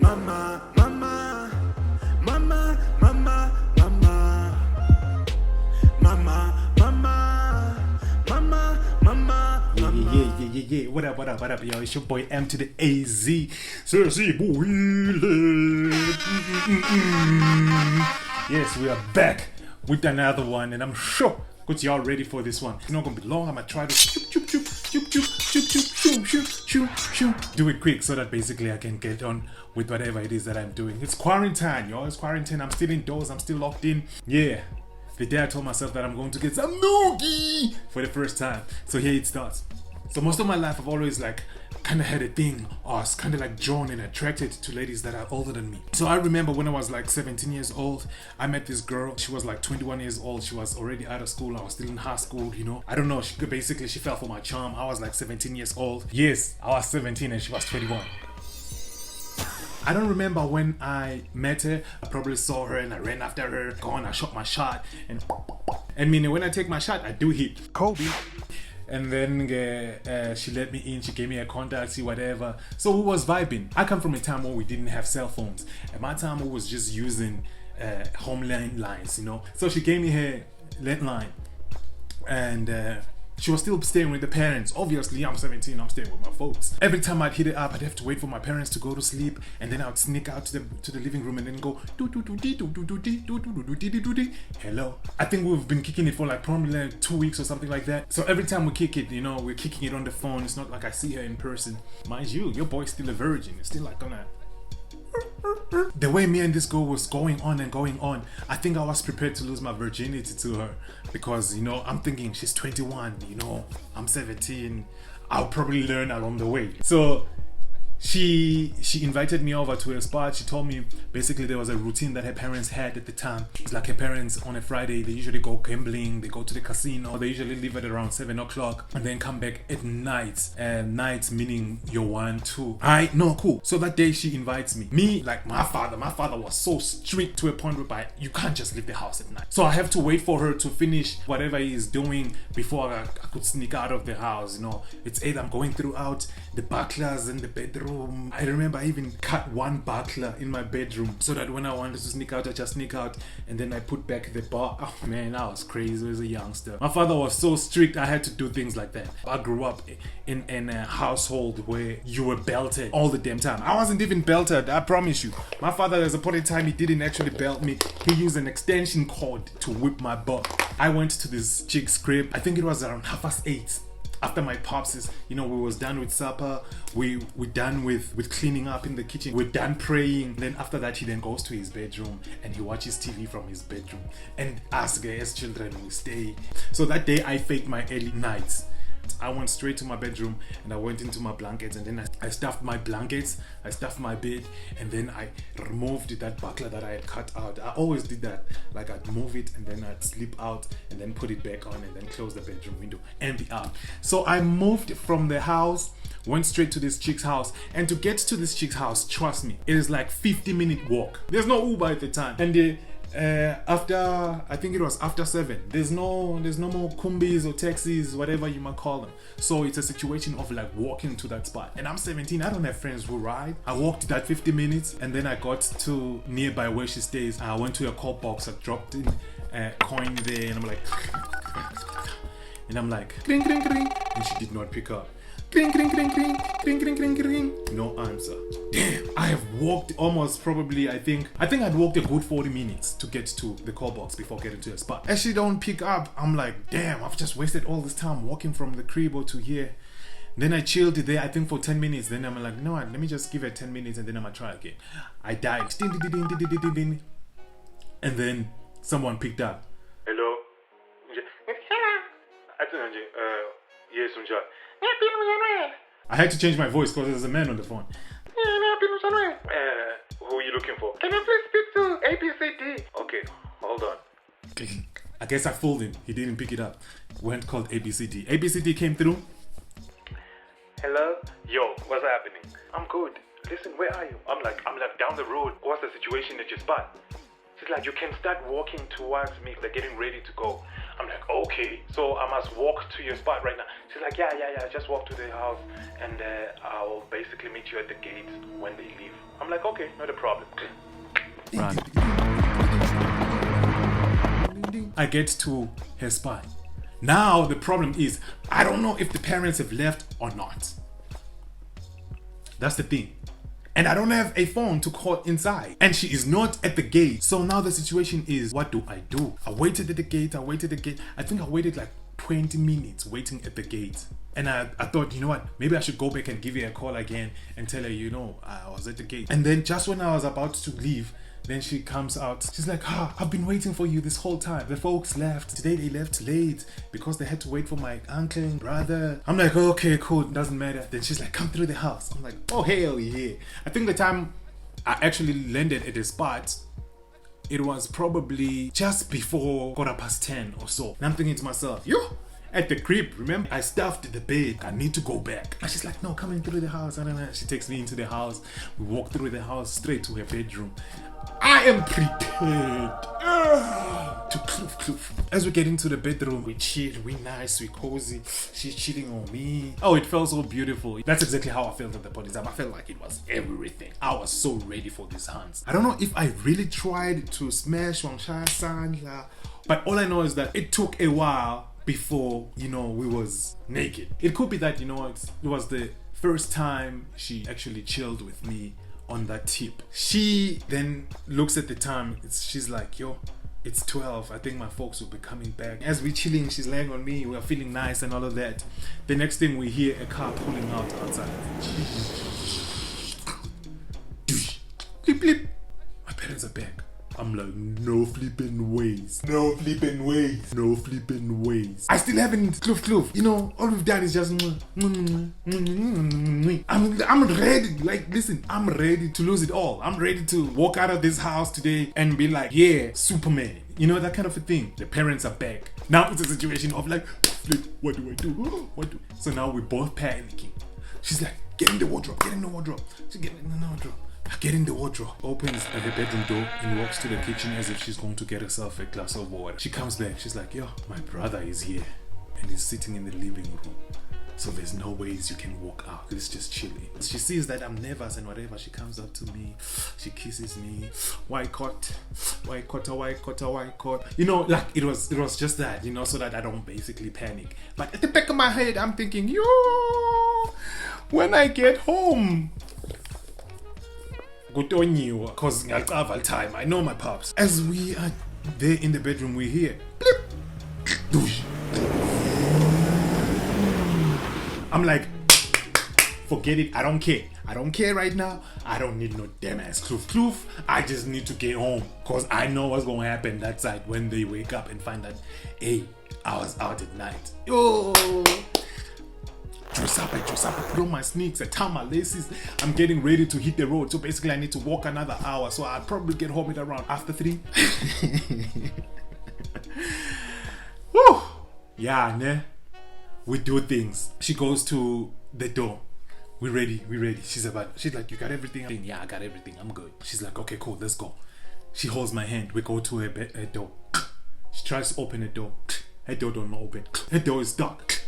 mama, mama, mama, mama, mama, mama, mama, mama, mama. Yeah. What up, yo? It's your boy M to the AZ. Seriously, boy. Yes, we are back with another one, and I'm sure that y'all ready for this one. It's not gonna be long. I'm gonna try to do it quick so that basically I can get on with whatever it is that I'm doing. It's quarantine, y'all. It's quarantine. I'm still indoors. I'm still locked in. Yeah. The day I told myself that I'm going to get some noogie for the first time. So here it starts. So most of my life I've always kind of had a thing, or I was kind of drawn and attracted to ladies that are older than me. So I remember when I was 17 years old, I met this girl. She was 21 years old. She was already out of school. I was still in high school, you know. I don't know. She fell for my charm. I was 17 years old. Yes, I was 17 and she was 21. I don't remember when I met her. I probably saw her and I ran after her. Gone, I shot my shot. And meaning when I take my shot, I do hit Kobe. And then she let me in. She gave me a contact, see whatever. So we was vibing. I come from a time where we didn't have cell phones. At my time, we was just using home lines, you know. So she gave me her landline. And she was still staying with the parents. Obviously, I'm 17, I'm staying with my folks. Every time I'd hit it up, I'd have to wait for my parents to go to sleep, and then I'd sneak out to the living room and then go hello. I think we've been kicking it for probably 2 weeks or something like that. So every time we kick it, you know, we're kicking it on the phone. It's not like I see her in person. Mind you, your boy's still a virgin. It's still gonna. The way me and this girl was going on, I think I was prepared to lose my virginity to her because, you know, I'm thinking she's 21, you know, I'm 17, I'll probably learn along the way. So she invited me over to her spot. She told me basically there was a routine that her parents had at the time. It's her parents on a Friday, they usually go gambling, they go to the casino, they usually leave at around 7 o'clock and then come back at night. Night meaning you're 1, 2. No, cool. So that day she invites me. My father was so strict to a point where you can't just leave the house at night. So I have to wait for her to finish whatever he is doing before I could sneak out of the house. You know, it's either I'm going throughout the bucklers in the bedroom. I remember I even cut one buckler in my bedroom so that when I wanted to sneak out, I just sneak out and then I put back the bar. Oh man, I was crazy as a youngster. My father was so strict, I had to do things like that. I grew up in a household where you were belted all the damn time. I wasn't even belted, I promise you. My father, there's a point in time he didn't actually belt me. He used an extension cord to whip my butt. I went to this chick's crib. I think it was around 8:30. After my pops we was done with supper, we done with cleaning up in the kitchen, we're done praying. Then after that, he then goes to his bedroom and he watches TV from his bedroom. And us as children, we stay. So that day I faked my early nights. I went straight to my bedroom and I went into my blankets and then I stuffed my blankets, I stuffed my bed, and then I removed that buckler that I had cut out. I always did that. I'd move it and then I'd slip out and then put it back on and then close the bedroom window and be out. So I moved from the house, went straight to this chick's house, and to get to this chick's house, trust me, it is 50-minute walk. There's no Uber at the time. And I think it was after 7, there's no more kumbis or taxis, whatever you might call them. So it's a situation of walking to that spot, and I'm 17, I don't have friends who ride. I walked that 50 minutes and then I got to nearby where she stays. I went to a call box, I dropped in a coin there, and I'm like kring kring kring, and she did not pick up. Kring kring kring kring kring kring kring kring, no answer. Damn, I have walked almost probably I think I'd walked a good 40 minutes to get to the call box before getting to the spot. As she don't pick up, I'm like, damn, I've just wasted all this time walking from the crib to here. Then I chilled there, I think for 10 minutes. Then I'm like, you know what, let me just give it 10 minutes and then I'm gonna try again. I died. And then someone picked up. Hello? Yes, I had to change my voice because there's a man on the phone. Who are you looking for? Can you please speak to ABCD? Okay, hold on. I guess I fooled him. He didn't pick it up. Went called ABCD. ABCD came through. Hello? Yo, what's happening? I'm good. Listen, where are you? I'm like down the road. What's the situation at your spot? She's like, you can start walking towards me. They're getting ready to go. I'm like, okay, so I must walk to your spot right now. She's like, yeah, just walk to the house and I'll basically meet you at the gate when they leave. I'm like, okay, not a problem. Run. I get to her spot. Now the problem is, I don't know if the parents have left or not. That's the thing. And I don't have a phone to call inside. And she is not at the gate. So now the situation is, what do? I waited at the gate. I think I waited like 20 minutes waiting at the gate. And I thought, you know what? Maybe I should go back and give her a call again and tell her, you know, I was at the gate. And then just when I was about to leave, then she comes out. She's like, I've been waiting for you this whole time. The folks left. Today they left late because they had to wait for my uncle and brother. I'm like, okay, cool. Doesn't matter. Then she's like, come through the house. I'm like, oh, hell yeah. I think the time I actually landed at the spot, it was probably just before 10:15 or so. And I'm thinking to myself, yo, at the crib, remember? I stuffed the bed. I need to go back. And she's like, no, come in through the house. And she takes me into the house. We walk through the house straight to her bedroom. I am prepared to kloof. As we get into the bedroom, we chill, we nice, we cozy. She's chilling on me. Oh, it felt so beautiful. That's exactly how I felt at the point in time. I felt like it was everything. I was so ready for these hands. I don't know if I really tried to smash Wangsha Sandla, but all I know is that it took a while before, you know, we was naked. It could be that, you know, it was the first time she actually chilled with me on that tip. She then looks at the time. She's like, yo, it's 12. I think my folks will be coming back. As we're chilling, she's laying on me. We're feeling nice and all of that. The next thing we hear a car pulling out outside. Blip, blip. My parents are back. I'm like, no flipping ways. No flipping ways. No flipping ways. I still haven't kloof. You know, all we've done is just I'm ready. Like, listen, I'm ready to lose it all. I'm ready to walk out of this house today and be like, yeah, Superman. You know, that kind of a thing. The parents are back. Now it's a situation of like, flip, what do I do? So now we're both panicking. She's like, get in the wardrobe. She's getting in the wardrobe. I get in the wardrobe, opens the bedroom door and walks to the kitchen as if she's going to get herself a glass of water. She comes back, she's like, yo, my brother is here and he's sitting in the living room. So there's no ways you can walk out. It's just chilling. She sees that I'm nervous and whatever. She comes up to me, she kisses me. White coat. You know, like it was just that, you know, so that I don't basically panic. But at the back of my head, I'm thinking, yo, when I get home, good on you, cause travel time. I know my pops. As we are there in the bedroom, we hear blip, doosh. I'm like, forget it. I don't care. I don't care right now. I don't need no damn ass kloof. I just need to get home, cause I know what's gonna happen that side when they wake up and find that, hey, I was out at night. Yo. Dress up, I put on my sneaks, I tie my laces. I'm getting ready to hit the road. So basically I need to walk another hour. So I'll probably get home at around after 3. Woo! Yeah, ne? We do things. She goes to the door. We ready. She's like, you got everything? Yeah, I got everything. I'm good. She's like, okay, cool, let's go. She holds my hand. We go to her door. She tries to open the door. Her door don't open. Her door is dark.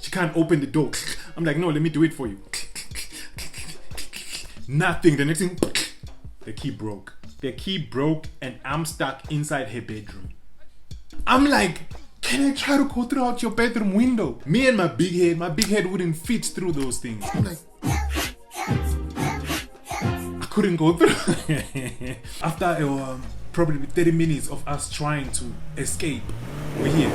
She can't open the door. I'm like, no, let me do it for you. Nothing. The next thing, the key broke. And I'm stuck inside her bedroom. I'm like, can I try to go through out your bedroom window? Me and my big head wouldn't fit through those things. I'm like, I couldn't go through. After probably 30 minutes of us trying to escape, we're here.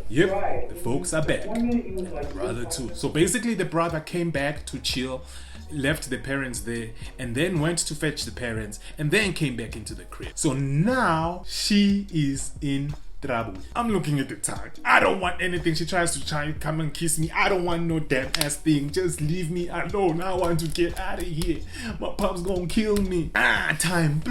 Yep, the folks are back. Brother too. So basically the brother came back to chill, left the parents there, and then went to fetch the parents, and then came back into the crib. So now she is in trouble. I'm looking at the time. I don't want anything. She tries to come and kiss me. I don't want no damn ass thing. Just leave me alone. I want to get out of here. My pop's gonna kill me. Time.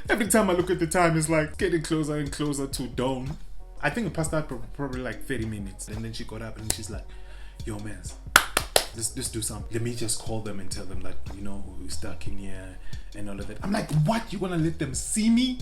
Every time I look at the time, it's like getting closer and closer to dawn. I think it passed out probably like 30 minutes. And then she got up and she's like, yo, mans, Just do something. Let me just call them and tell them that, you know, we're stuck in here and all of that. I'm like, what? You gonna let them see me?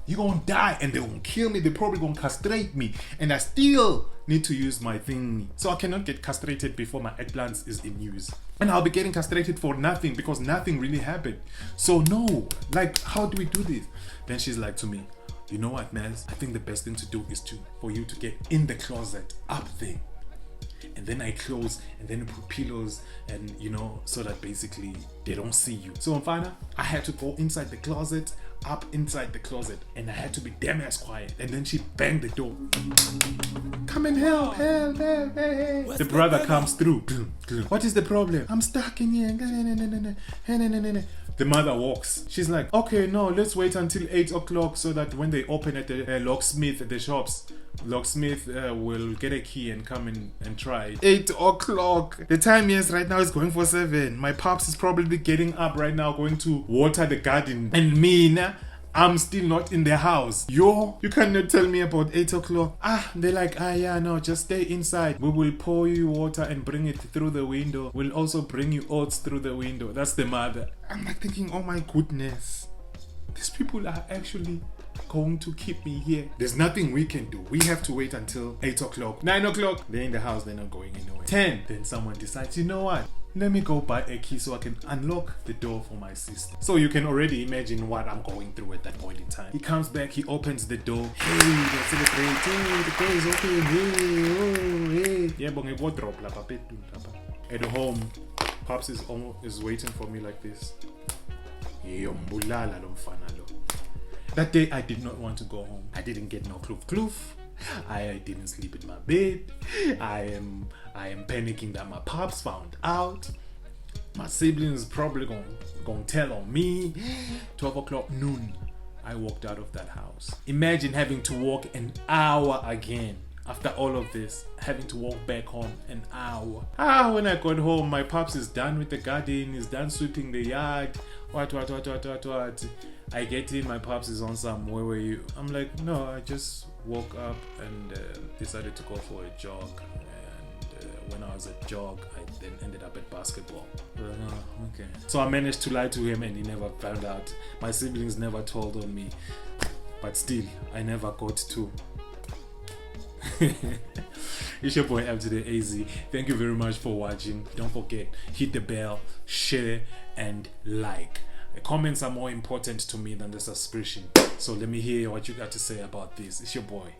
You gonna die and they gonna kill me. They probably gonna castrate me, and I still need to use my thing. So I cannot get castrated before my eggplants is in use, and I'll be getting castrated for nothing because nothing really happened. So no, like, how do we do this? Then she's like to me, you know what, Maz? I think the best thing to do is for you to get in the closet up there. And then I close and then put pillows, and you know, so that basically they don't see you. So on final, I had to go inside the closet, up inside the closet, and I had to be damn ass quiet. And then she banged the door. Come and help. The brother comes through. What is the problem? I'm stuck in here. The mother walks. She's like, okay, no, let's wait until 8 o'clock so that when they open at the locksmith at the shops, locksmith will get a key and come in and try. 8 o'clock. The time is right now is going for 7. My pops is probably getting up right now, going to water the garden. And me, I'm still not in the house. Yo, you cannot tell me about 8 o'clock. They're like, yeah, no, just stay inside. We will pour you water and bring it through the window. We'll also bring you oats through the window. That's the mother. I'm like thinking, oh my goodness. These people are actually going to keep me here. There's nothing we can do. We have to wait until 8 o'clock. 9 o'clock. They're in the house. They're not going anywhere. 10. Then someone decides, you know what? Let me go buy a key so I can unlock the door for my sister. So you can already imagine what I'm going through at that point in time. He comes back, he opens the door. Hey, they're celebrating. Hey, the door is open. Hey, oh, hey. Yeah, but go drop la papet. At home, Pops is waiting for me like this. That day, I did not want to go home. I didn't get no kloof. I didn't sleep in my bed. I am panicking that my pops found out. My siblings probably gonna tell on me. 12 o'clock noon, I walked out of that house. Imagine having to walk an hour again. After all of this, having to walk back home an hour. When I got home, my pops is done with the garden, is done sweeping the yard. What. I get in, my pops is on some, where were you? I'm like, no, I just woke up and decided to go for a jog. And when I was at jog, I then ended up at basketball. Okay. So I managed to lie to him and he never found out. My siblings never told on me. But still, I never got to. It's your boy MTD AZ. Thank you very much for watching. Don't forget, hit the bell, share and like. The comments are more important to me than the subscription. So let me hear what you got to say about this. It's your boy